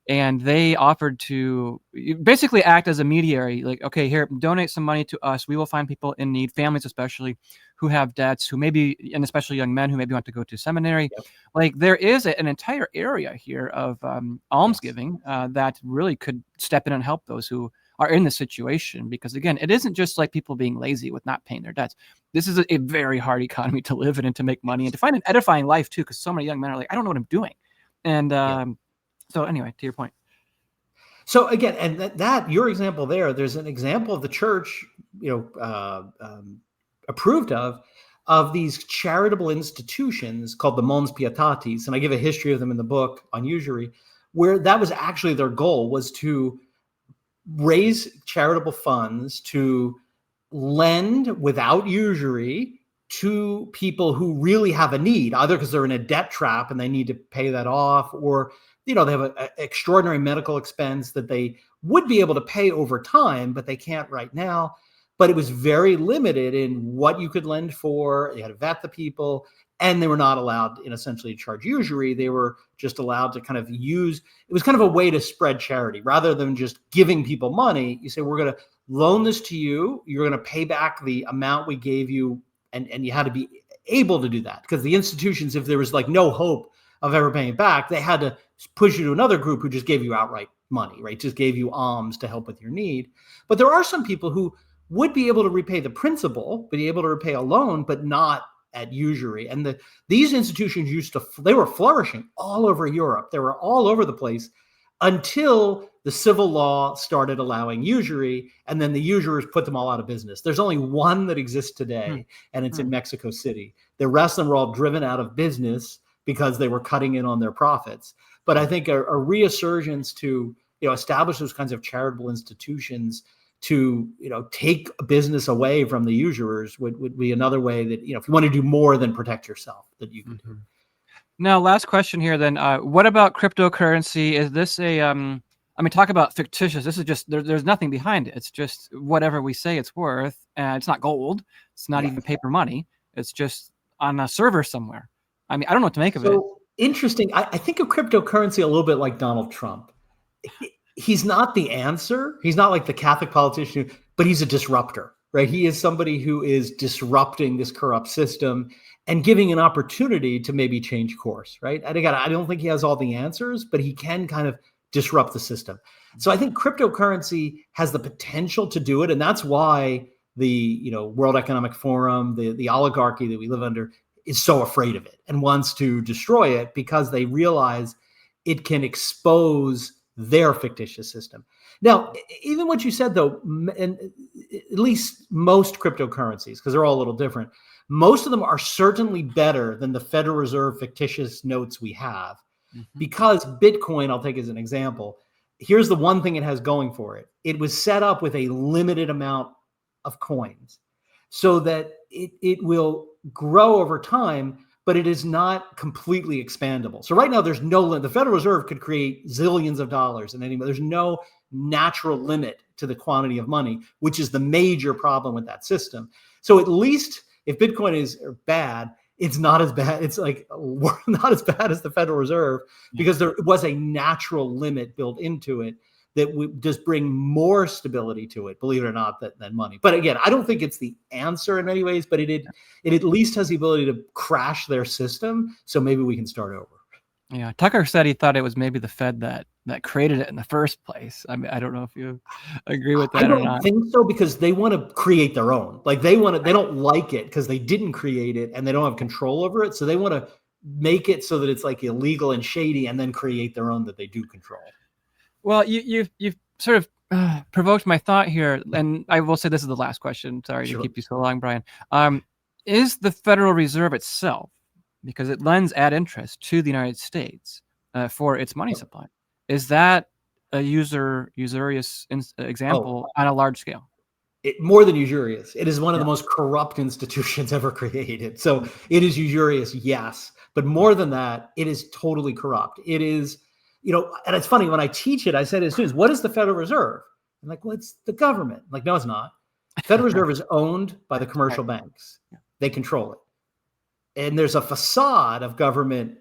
Speaker 2: And they offered to basically act as a mediary, okay, here, donate some money to us. We will find people in need, families especially, who have debts, who maybe, and especially young men who maybe want to go to seminary. Yep. There is an entire area here of almsgiving that really could step in and help those who are in this situation. Because again, it isn't just people being lazy with not paying their debts. This is a very hard economy to live in and to make money and to find an edifying life too, because so many young men are I don't know what I'm doing. And so anyway, to your point.
Speaker 1: So again, and that your example there's an example of the church, approved of these charitable institutions called the Mons Pietatis, and I give a history of them in the book on Usury, where that was actually their goal, was to raise charitable funds to lend without usury to people who really have a need, either because they're in a debt trap and they need to pay that off, or they have an extraordinary medical expense that they would be able to pay over time, but they can't right now. But it was very limited in what you could lend for. You had to vet the people, and they were not allowed, essentially, to charge usury. They were just allowed to kind of use, it was kind of a way to spread charity. Rather than just giving people money, you say, we're going to loan this to you. You're going to pay back the amount we gave you. And you had to be able to do that, because the institutions, if there was like no hope of ever paying it back, they had to push you to another group who just gave you outright money, right? Just gave you alms to help with your need. But there are some people who would be able to repay the principal, be able to repay a loan, but not at usury. And these institutions they were flourishing all over Europe. They were all over the place until the civil law started allowing usury, and then the usurers put them all out of business. There's only one that exists today, and it's in Mexico City. The rest of them were all driven out of business because they were cutting in on their profits. But I think a resurgence to establish those kinds of charitable institutions to take business away from the usurers would be another way that, if you want to do more than protect yourself, that you can do.
Speaker 2: Now, last question here then. What about cryptocurrency? Is this talk about fictitious. This is just, there's nothing behind it. It's just whatever we say it's worth. It's not gold. It's not even paper money. It's just on a server somewhere. I don't know what to make of it.
Speaker 1: Interesting. I think of cryptocurrency a little bit like Donald Trump. He's not the answer. He's not like the Catholic politician, but he's a disruptor, right? He is somebody who is disrupting this corrupt system and giving an opportunity to maybe change course, right? And again, I don't think he has all the answers, but he can kind of disrupt the system. So I think cryptocurrency has the potential to do it. And that's why the World Economic Forum, the oligarchy that we live under, is so afraid of it and wants to destroy it, because they realize it can expose their fictitious system. Now, even what you said, though, and at least most cryptocurrencies, because they're all a little different, most of them are certainly better than the Federal Reserve fictitious notes we have. Because Bitcoin, I'll take as an example, here's the one thing it has going for it. It was set up with a limited amount of coins so that it will grow over time, but it is not completely expandable. So right now there's no limit. The Federal Reserve could create zillions of dollars, and there's no natural limit to the quantity of money, which is the major problem with that system. So at least if Bitcoin is bad, it's not as bad. It's like not as bad as the Federal Reserve, because there was a natural limit built into it that would just bring more stability to it, believe it or not, than money. But again, I don't think it's the answer in many ways, but it at least has the ability to crash their system. So maybe we can start over.
Speaker 2: Yeah, Tucker said he thought it was maybe the Fed that created it in the first place. I don't know if you agree with that or not.
Speaker 1: I don't think so, because they want to create their own. Like they don't like it because they didn't create it and they don't have control over it. So they want to make it so that it's like illegal and shady, and then create their own that they do control.
Speaker 2: Well, you've sort of provoked my thought here, and I will say this is the last question. Sorry to keep you so long, Brian. Is the Federal Reserve itself, because it lends ad interest to the United States for its money supply, is that a usurious example on a large scale?
Speaker 1: More than usurious. It is one of the most corrupt institutions ever created. So it is usurious, yes. But more than that, it is totally corrupt. It is, and it's funny, when I teach it, I said to students, what is the Federal Reserve? I'm like, well, it's the government. I'm like, no, it's not. The Federal Reserve is owned by the commercial banks. They control it. And there's a facade of government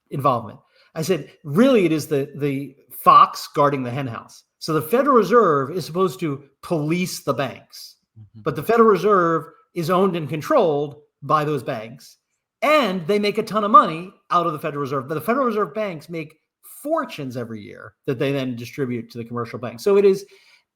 Speaker 1: involvement. I said, really, it is the fox guarding the hen house. So the Federal Reserve is supposed to police the banks, but the Federal Reserve is owned and controlled by those banks, and they make a ton of money out of the Federal Reserve. But the Federal Reserve banks make fortunes every year that they then distribute to the commercial banks. So it is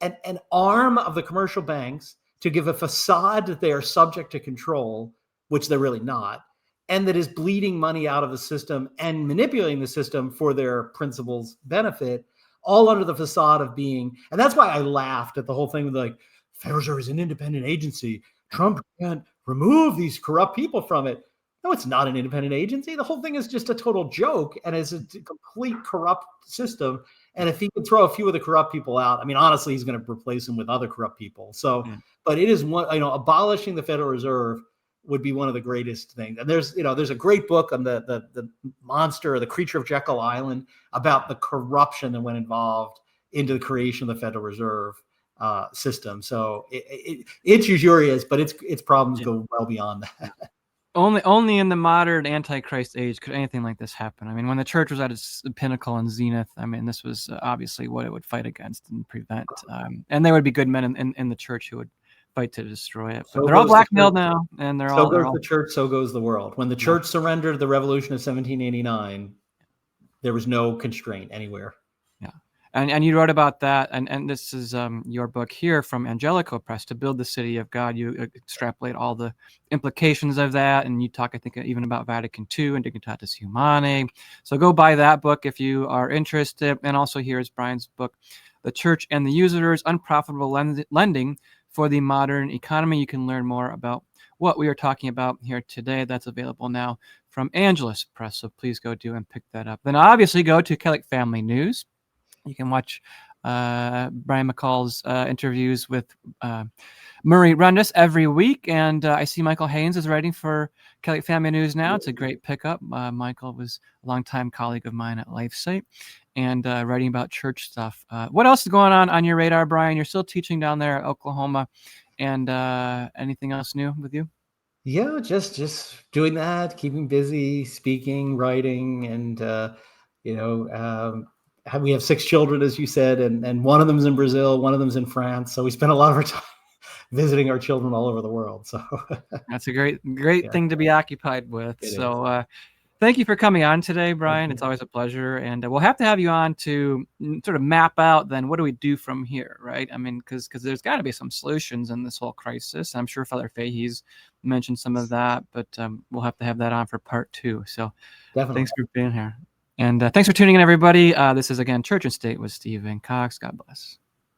Speaker 1: an arm of the commercial banks to give a facade that they are subject to control, which they're really not, and that is bleeding money out of the system and manipulating the system for their principals' benefit, all under the facade of being, and that's why I laughed at the whole thing with like, Federal Reserve is an independent agency. Trump can't remove these corrupt people from it. No, it's not an independent agency. The whole thing is just a total joke and is a complete corrupt system. And if he could throw a few of the corrupt people out, I mean, honestly, he's going to replace them with other corrupt people. So, but it is one, abolishing the Federal Reserve would be one of the greatest things. And there's a great book on the monster or the creature of Jekyll Island about the corruption that went involved into the creation of the Federal Reserve system. So it's usurious, but its problems go well beyond that.
Speaker 2: Only in the modern Antichrist age could anything like this happen. I mean, when the church was at its pinnacle and zenith, I mean, this was obviously what it would fight against and prevent. And there would be good men in the church who would fight to destroy it. But they're all blackmailed now, and they're all. So goes
Speaker 1: the church, so goes the world. When the church surrendered the revolution of 1789, there was no constraint anywhere.
Speaker 2: Yeah. And you wrote about that, and this is your book here from Angelico Press, To Build the City of God. You extrapolate all the implications of that, and you talk, I think, even about Vatican II and Dignitatis Humanae. So go buy that book if you are interested. And also here's Brian's book, The Church and the Usurers, Unprofitable Lending for the Modern Economy. You can learn more about what we are talking about here today. That's available now from Angelus Press, so please go do and pick that up. Then obviously go to Kellogg Family News. You can watch Brian McCall's interviews with Murray Rundis every week. And I see Michael Haynes is writing for Kellogg Family News now. It's a great pickup. Michael was a longtime colleague of mine at LifeSite and writing about church stuff. What else is going on your radar, Brian? You're still teaching down there at Oklahoma. And anything else new with you?
Speaker 1: Yeah, just doing that, keeping busy, speaking, writing, and, we have 6 children, as you said, and one of them's in Brazil, one of them's in France. So we spend a lot of our time visiting our children all over the world. So
Speaker 2: that's a great thing to be occupied with. Thank you for coming on today, Brian. It's always a pleasure. And we'll have to have you on to sort of map out then what do we do from here, right? I mean, because there's got to be some solutions in this whole crisis. I'm sure Father Fahey's mentioned some of that, but we'll have to have that on for part 2. So definitely. Thanks for being here. And thanks for tuning in, everybody. This is, again, Church and State with Stephen Cox. God bless.